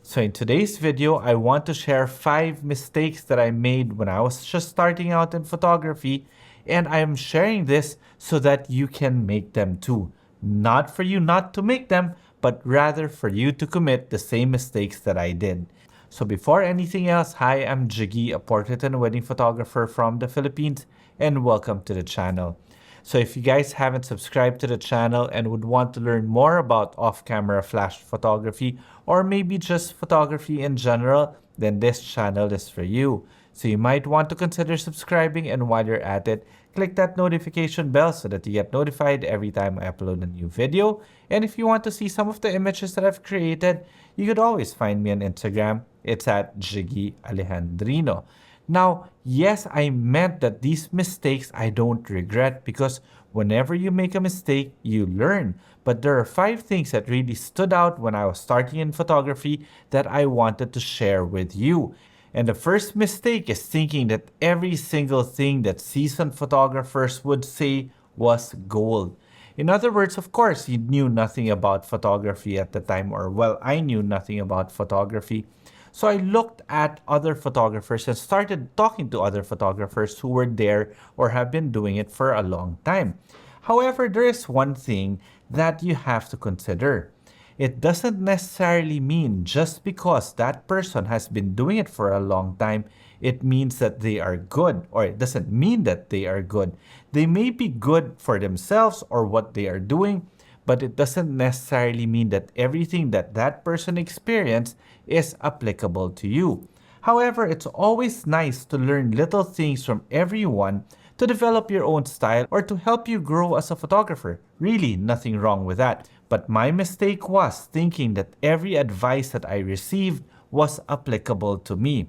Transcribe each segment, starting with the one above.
So in today's video, I want to share 5 mistakes that I made when I was just starting out in photography, and I am sharing this so that you can make them too. Not for you not to make them, but rather for you to commit the same mistakes that I did. So before anything else, hi, I'm Jiggy, a portrait and wedding photographer from the Philippines, and welcome to the channel. So if you guys haven't subscribed to the channel and would want to learn more about off-camera flash photography or maybe just photography in general, then this channel is for you. So you might want to consider subscribing, and while you're at it, click that notification bell so that you get notified every time I upload a new video. And if you want to see some of the images that I've created, you could always find me on Instagram. It's at Jiggy Alejandrino. Now, yes, I meant that these mistakes I don't regret, because whenever you make a mistake, you learn. But there are 5 things that really stood out when I was starting in photography that I wanted to share with you. And the first mistake is thinking that every single thing that seasoned photographers would say was gold. In other words, of course, you knew nothing about photography at the time, or well, I knew nothing about photography. So I looked at other photographers and started talking to other photographers who were there or have been doing it for a long time. However, there is one thing that you have to consider. It doesn't necessarily mean just because that person has been doing it for a long time, it means that they are good, or it doesn't mean that they are good. They may be good for themselves or what they are doing, but it doesn't necessarily mean that everything that that person experienced is applicable to you. However, it's always nice to learn little things from everyone to develop your own style or to help you grow as a photographer. Really, nothing wrong with that. But my mistake was thinking that every advice that I received was applicable to me.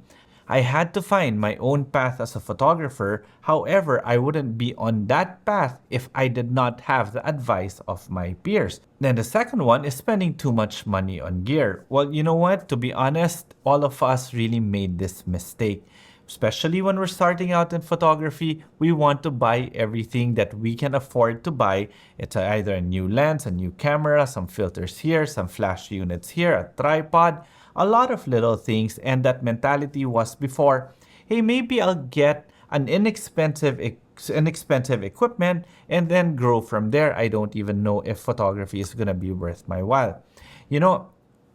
I had to find my own path as a photographer. However, I wouldn't be on that path if I did not have the advice of my peers. Then the second one is spending too much money on gear. Well, you know what? To be honest, all of us really made this mistake. Especially when we're starting out in photography, we want to buy everything that we can afford to buy. It's either a new lens, a new camera, some filters here, some flash units here, a tripod, a lot of little things. And that mentality was before, hey, maybe I'll get an inexpensive equipment and then grow from there. I don't even know if photography is going to be worth my while. You know,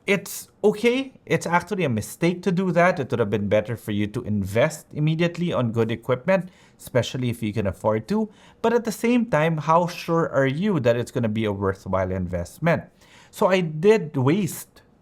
it's okay. It's actually a mistake to do that. It would have been better for you to invest immediately on good equipment, especially if you can afford to. But at the same time, how sure are you that it's going to be a worthwhile investment? So I did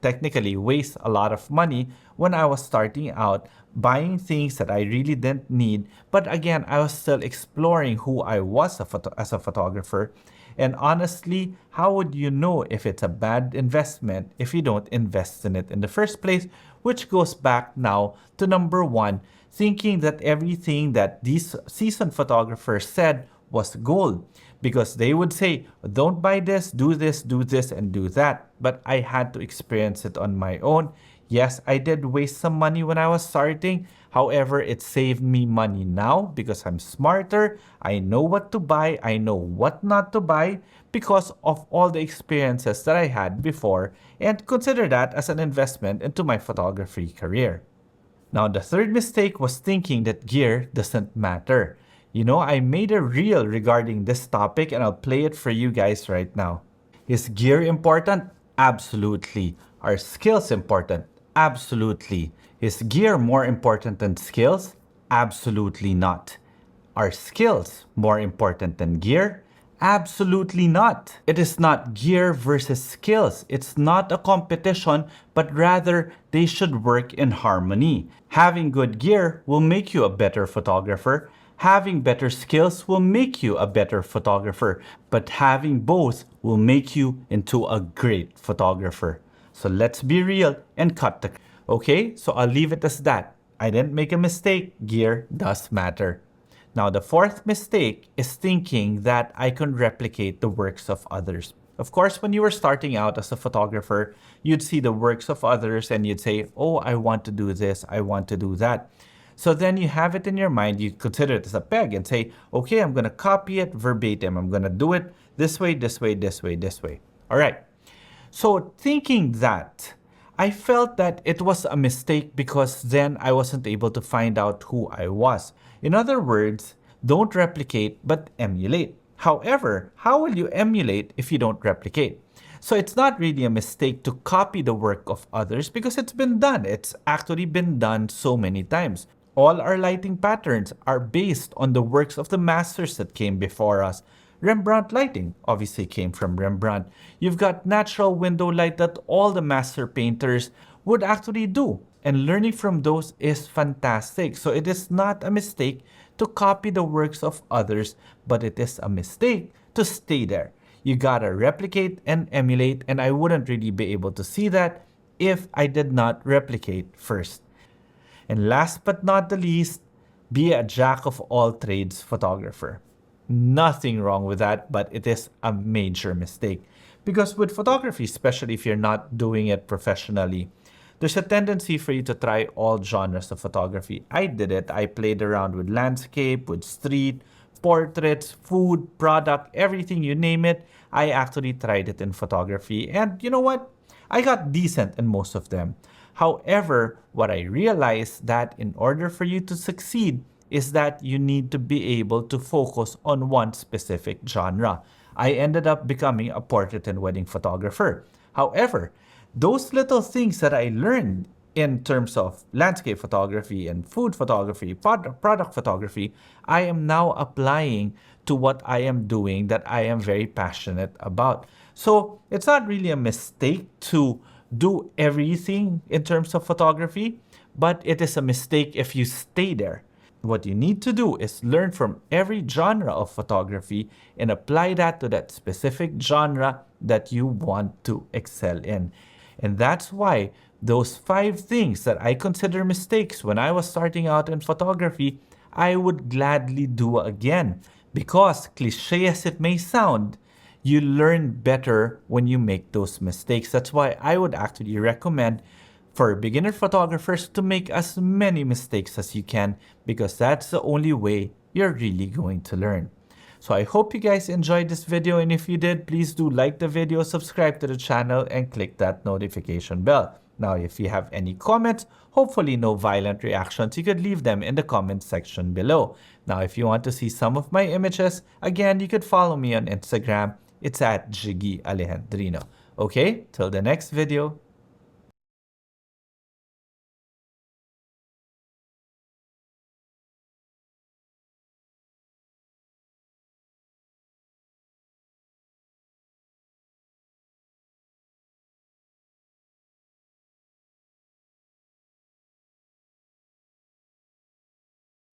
technically waste a lot of money when I was starting out, buying things that I really didn't need. But again, I was still exploring who I was as a photographer. And honestly, how would you know if it's a bad investment if you don't invest in it in the first place? Which goes back now to number 1, thinking that everything that these seasoned photographers said was gold. Because they would say, don't buy this, do this, and do that. But I had to experience it on my own. Yes, I did waste some money when I was starting. However, it saved me money now because I'm smarter. I know what to buy. I know what not to buy because of all the experiences that I had before, and consider that as an investment into my photography career. Now, the third mistake was thinking that gear doesn't matter. You know, I made a reel regarding this topic and I'll play it for you guys right now. Is gear important? Absolutely. Are skills important? Absolutely. Is gear more important than skills? Absolutely not. Are skills more important than gear? Absolutely not. It is not gear versus skills. It's not a competition, but rather they should work in harmony. Having good gear will make you a better photographer. Having better skills will make you a better photographer, but having both will make you into a great photographer. So let's be real and cut the... Okay, so I'll leave it as that. I didn't make a mistake. Gear does matter. Now, the fourth mistake is thinking that I can replicate the works of others. Of course, when you were starting out as a photographer, you'd see the works of others and you'd say, oh, I want to do this, I want to do that. So then you have it in your mind, you consider it as a peg and say, okay, I'm going to copy it verbatim. I'm going to do it this way, this way, this way, this way. All right. So thinking that, I felt that it was a mistake because then I wasn't able to find out who I was. In other words, don't replicate but emulate. However, how will you emulate if you don't replicate? So it's not really a mistake to copy the work of others because it's been done. It's actually been done so many times. All our lighting patterns are based on the works of the masters that came before us. Rembrandt lighting obviously came from Rembrandt. You've got natural window light that all the master painters would actually do. And learning from those is fantastic. So it is not a mistake to copy the works of others, but it is a mistake to stay there. You gotta replicate and emulate, and I wouldn't really be able to see that if I did not replicate first. And last but not the least, be a jack of all trades photographer. Nothing wrong with that, but it is a major mistake. Because with photography, especially if you're not doing it professionally, there's a tendency for you to try all genres of photography. I did it. I played around with landscape, with street, portraits, food, product, everything, you name it. I actually tried it in photography. And you know what? I got decent in most of them. However, what I realized that in order for you to succeed is that you need to be able to focus on one specific genre. I ended up becoming a portrait and wedding photographer. However, those little things that I learned in terms of landscape photography and food photography, product photography, I am now applying to what I am doing that I am very passionate about. So it's not really a mistake to do everything in terms of photography, but it is a mistake if you stay there. What you need to do is learn from every genre of photography and apply that to that specific genre that you want to excel in. And that's why those 5 things that I consider mistakes when I was starting out in photography, I would gladly do again. Because cliche as it may sound, you learn better when you make those mistakes. That's why I would actually recommend for beginner photographers to make as many mistakes as you can, because that's the only way you're really going to learn. So I hope you guys enjoyed this video, and if you did, please do like the video, subscribe to the channel, and click that notification bell. Now, if you have any comments, hopefully no violent reactions, you could leave them in the comment section below. Now, if you want to see some of my images, again, you could follow me on Instagram. It's at Jiggy Alejandrino. Okay, till the next video.